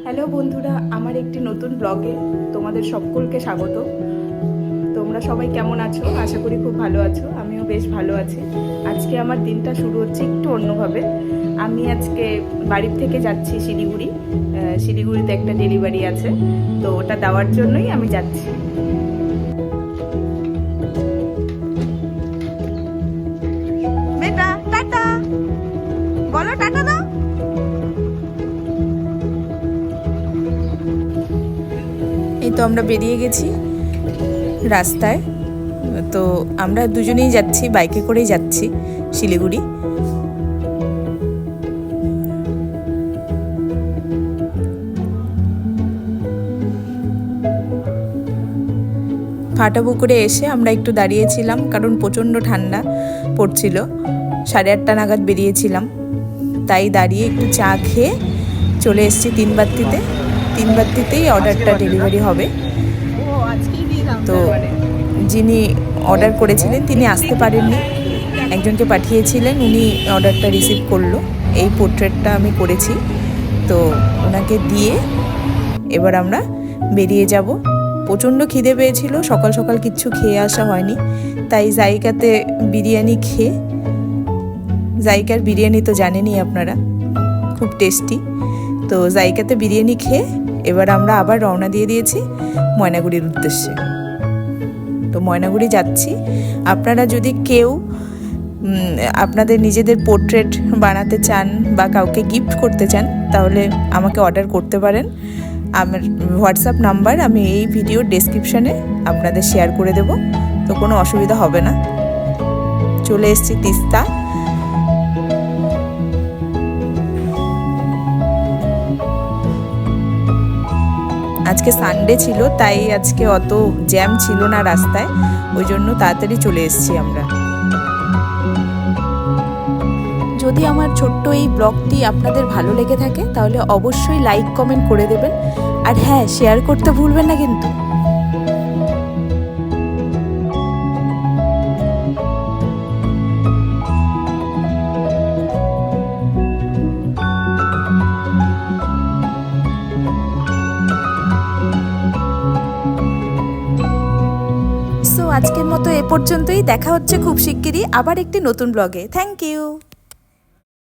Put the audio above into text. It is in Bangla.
হ্যালো বন্ধুরা, আমার একটি নতুন ব্লগে তোমাদের সকলকে স্বাগত। তোমরা সবাই কেমন আছো? আশা করি খুব ভালো আছো। আমিও বেশ ভালো আছি। আজকে আমার দিনটা শুরু হচ্ছে একটু অন্যভাবে। আমি আজকে বাড়ির থেকে যাচ্ছি শিলিগুড়ি। শিলিগুড়িতে একটা ডেলিভারি আছে, তো ওটা দেওয়ার জন্যই আমি যাচ্ছি। বেটা টাটা বলো, টাটা দাও। এই তো আমরা বেরিয়ে গেছি রাস্তায়। তো আমরা দুজনেই যাচ্ছি, বাইকে করেই যাচ্ছি শিলিগুড়ি। ফাটাপুকুরে এসে আমরা একটু দাঁড়িয়েছিলাম, কারণ প্রচণ্ড ঠান্ডা পড়ছিল। 8:30 নাগাদ বেরিয়েছিলাম, তাই দাঁড়িয়ে একটু চা খেয়ে চলে এসেছি তিনবাত্তিতেই অর্ডারটা ডেলিভারি হবে। তো যিনি অর্ডার করেছিলেন তিনি আসতে পারেননি, একজনকে পাঠিয়েছিলেন, উনি অর্ডারটা রিসিভ করলো। এই পোর্ট্রেটটা আমি করেছি, তো ওনাকে দিয়ে এবার আমরা বেরিয়ে যাব। প্রচণ্ড খিদে পেয়েছিল, সকাল সকাল কিচ্ছু খেয়ে আসা হয়নি, তাই জায়গাতে বিরিয়ানি খেয়ে, জায়গার বিরিয়ানি তো জানেনই আপনারা, খুব টেস্টি। তো জায়গাতে বিরিয়ানি খেয়ে এবার আমরা আবার রওনা দিয়ে দিয়েছি ময়নাগুড়ির উদ্দেশ্যে। তো ময়নাগুড়ি যাচ্ছি। আপনারা যদি কেউ আপনাদের নিজেদের পোর্ট্রেট বানাতে চান বা কাউকে গিফট করতে চান, তাহলে আমাকে অর্ডার করতে পারেন। আমার হোয়াটসঅ্যাপ নাম্বার আমি এই ভিডিওর ডেসক্রিপশানে আপনাদের শেয়ার করে দেব, তো কোনো অসুবিধা হবে না। চলে এসেছি তিস্তা। আজকে সানডে ছিল, তাই আজকে অত জ্যাম ছিল না রাস্তায়, ওই জন্য তাড়াতাড়ি চলে এসেছি আমরা। যদি আমার ছোট্ট এই ব্লগটি আপনাদের ভালো লেগে থাকে, তাহলে অবশ্যই লাইক কমেন্ট করে দেবেন, আর হ্যাঁ, শেয়ার করতে ভুলবেন না কিন্তু। আজকের মতো এ পর্যন্তই। দেখা হচ্ছে খুব শিগগিরই আবার একটি নতুন ব্লগে। Thank you.